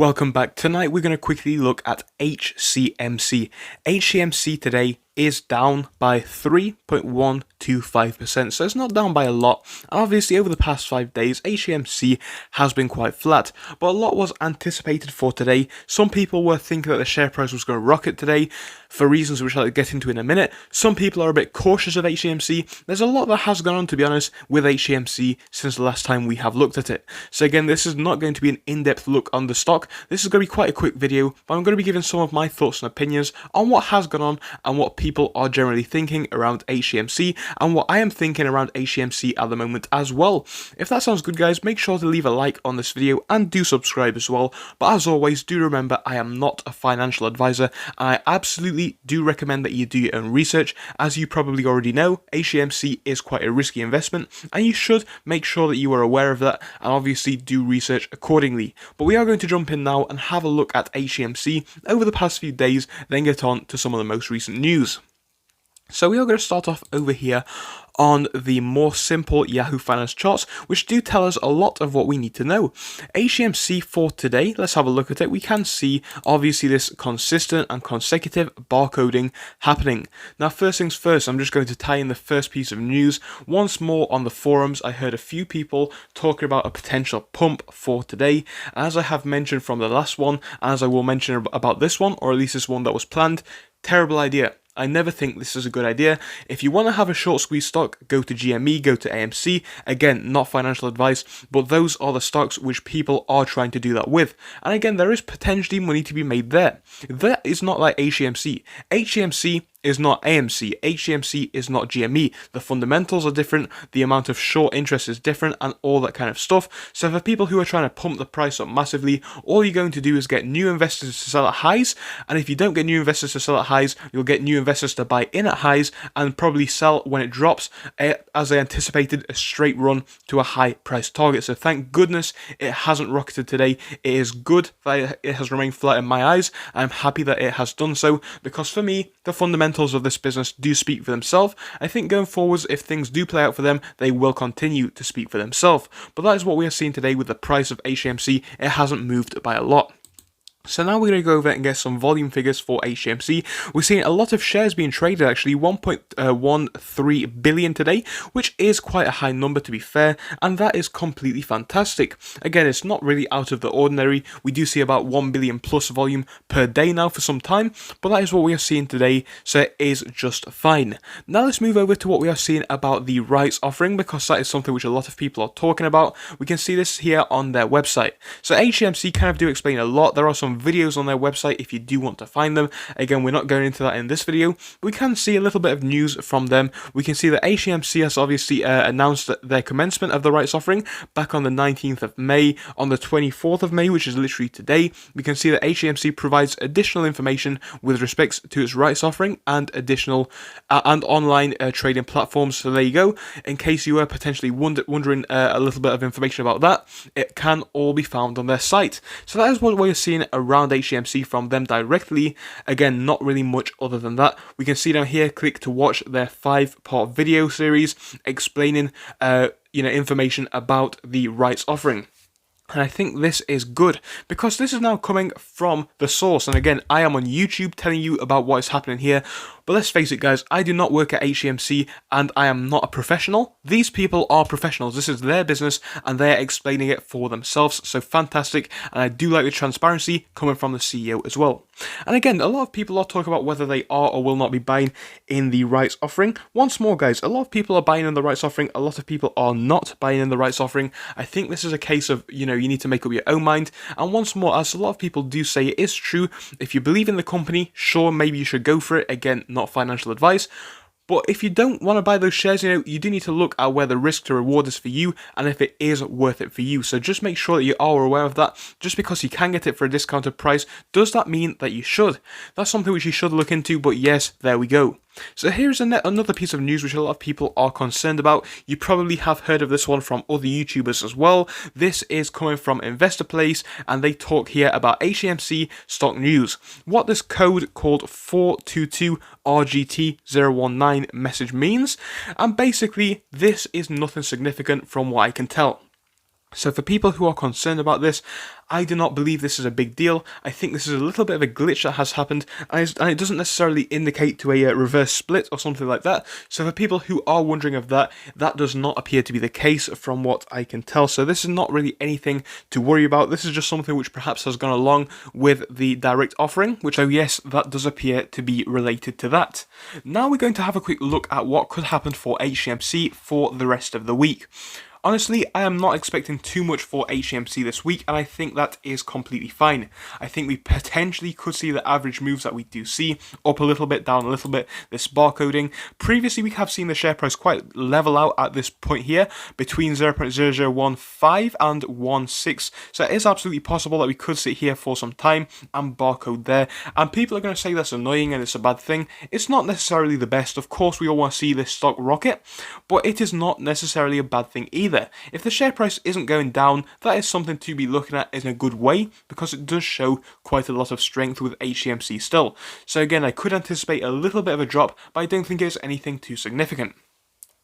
Welcome back. Tonight we're going to quickly look at HCMC. HCMC today is down by 3.125%, so it's not down by a lot. And obviously over the past 5 days, HCMC has been quite flat, but a lot was anticipated for today. Some people were thinking that the share price was going to rocket today for reasons which I'll get into in a minute. Some people are a bit cautious of HCMC. There's a lot that has gone on, to be honest, with HCMC since the last time we have looked at it. So again, this is not going to be an in-depth look on the stock. This is going to be quite a quick video, but I'm going to be giving some of my thoughts and opinions on what has gone on and what people are generally thinking around HCMC and what I am thinking around HCMC at the moment as well. If that sounds good, guys, make sure to leave a like on this video and do subscribe as well. But as always, do remember I am not a financial advisor, and I absolutely do recommend that you do your own research. As you probably already know, HCMC is quite a risky investment, and you should make sure that you are aware of that and obviously do research accordingly. But we are going to jump in now and have a look at HCMC over the past few days, then get on to some of the most recent news. So we are going to start off over here on the more simple Yahoo Finance charts, which do tell us a lot of what we need to know. HCMC for today, let's have a look at it. We can see obviously this consistent and consecutive barcoding happening. Now first things first, I'm just going to tie in the first piece of news. Once more on the forums, I heard a few people talking about a potential pump for today. As I have mentioned from the last one, as I will mention about this one, or at least this one that was planned, terrible idea. I never think this is a good idea. If you want to have a short squeeze stock, go to GME, go to AMC. Again, not financial advice, but those are the stocks which people are trying to do that with. And again, there is potentially money to be made there. That is not like HCMC. HCMC is not AMC. HCMC is not GME. The fundamentals are different, the amount of short interest is different, and all that kind of stuff. So for people who are trying to pump the price up massively, all you're going to do is get new investors to sell at highs, and if you don't get new investors to sell at highs, you'll get new investors to buy in at highs and probably sell when it drops, as I anticipated, a straight run to a high price target. So thank goodness it hasn't rocketed today. It is good that it has remained flat in my eyes. I'm happy that it has done so, because for me, the fundamentals of this business do speak for themselves. I think going forwards, if things do play out for them, they will continue to speak for themselves. But that is what we are seeing today with the price of HCMC. It hasn't moved by a lot. So now we're going to go over and get some volume figures for HCMC. We're seeing a lot of shares being traded, actually 1.13 billion today, which is quite a high number to be fair, and that is completely fantastic. Again, it's not really out of the ordinary. We do see about 1 billion plus volume per day now for some time, but that is what we are seeing today, so it is just fine. Now let's move over to what we are seeing about the rights offering, because that is something which a lot of people are talking about. We can see this here on their website. So HCMC kind of do explain a lot. There are some videos on their website if you do want to find them. Again, we're not going into that in this video. We can see a little bit of news from them. We can see that HCMC has obviously announced their commencement of the rights offering back on the 19th of May. On the 24th of May, which is literally today, we can see that HCMC provides additional information with respect to its rights offering and additional and online trading platforms. So there you go. In case you were potentially wondering a little bit of information about that, it can all be found on their site. So that is what we're seeing around HCMC from them directly. Again, not really much other than that. We can see down here, click to watch their 5-part video series explaining information about the rights offering. And I think this is good, because this is now coming from the source. And again, I am on YouTube telling you about what is happening here. But let's face it, guys, I do not work at HCMC and I am not a professional. These people are professionals. This is their business and they're explaining it for themselves. So fantastic. And I do like the transparency coming from the CEO as well. And again, a lot of people are talking about whether they are or will not be buying in the rights offering. Once more, guys, a lot of people are buying in the rights offering. A lot of people are not buying in the rights offering. I think this is a case of, you need to make up your own mind. And once more, as a lot of people do say, it is true. If you believe in the company, sure, maybe you should go for it. Again, not financial advice. But if you don't want to buy those shares, you do need to look at where the risk to reward is for you and if it is worth it for you. So just make sure that you are aware of that. Just because you can get it for a discounted price, does that mean that you should? That's something which you should look into, but yes, there we go. So here's another piece of news which a lot of people are concerned about. You probably have heard of this one from other YouTubers as well. This is coming from Investor Place, and they talk here about HCMC stock news. What this code called 422RGT019 message means, and basically this is nothing significant from what I can tell. So for people who are concerned about this, I do not believe this is a big deal. I think this is a little bit of a glitch that has happened, and it doesn't necessarily indicate to a reverse split or something like that. So for people who are wondering of that, that does not appear to be the case from what I can tell. So this is not really anything to worry about. This is just something which perhaps has gone along with the direct offering, which, oh yes, that does appear to be related to that. Now we're going to have a quick look at what could happen for Hcmc for the rest of the week. Honestly, I am not expecting too much for Hcmc this week, and I think that is completely fine. I think we potentially could see the average moves that we do see, up a little bit, down a little bit, this barcoding. Previously, we have seen the share price quite level out at this point here, between 0.0015 and 1.6, so it is absolutely possible that we could sit here for some time and barcode there, and people are going to say that's annoying and it's a bad thing. It's not necessarily the best. Of course, we all want to see this stock rocket, but it is not necessarily a bad thing either. If the share price isn't going down, that is something to be looking at in a good way, because it does show quite a lot of strength with Hcmc still. So again, I could anticipate a little bit of a drop, but I don't think it's anything too significant.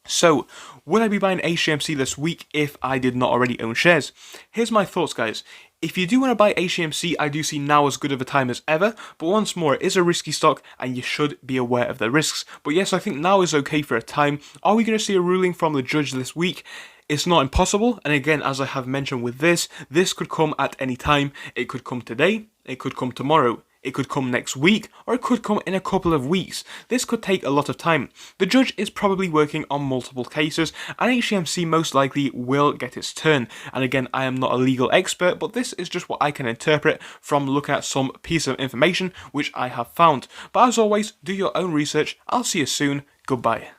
So, would I be buying Hcmc this week if I did not already own shares? Here's my thoughts, guys. If you do want to buy Hcmc, I do see now as good of a time as ever, but once more, it is a risky stock and you should be aware of the risks. But yes, I think now is okay for a time. Are we going to see a ruling from the judge this week? It's not impossible, and again, as I have mentioned with this could come at any time. It could come today, it could come tomorrow, it could come next week, or it could come in a couple of weeks. This could take a lot of time. The judge is probably working on multiple cases, and Hcmc most likely will get its turn. And again, I am not a legal expert, but this is just what I can interpret from looking at some piece of information which I have found. But as always, do your own research. I'll see you soon. Goodbye.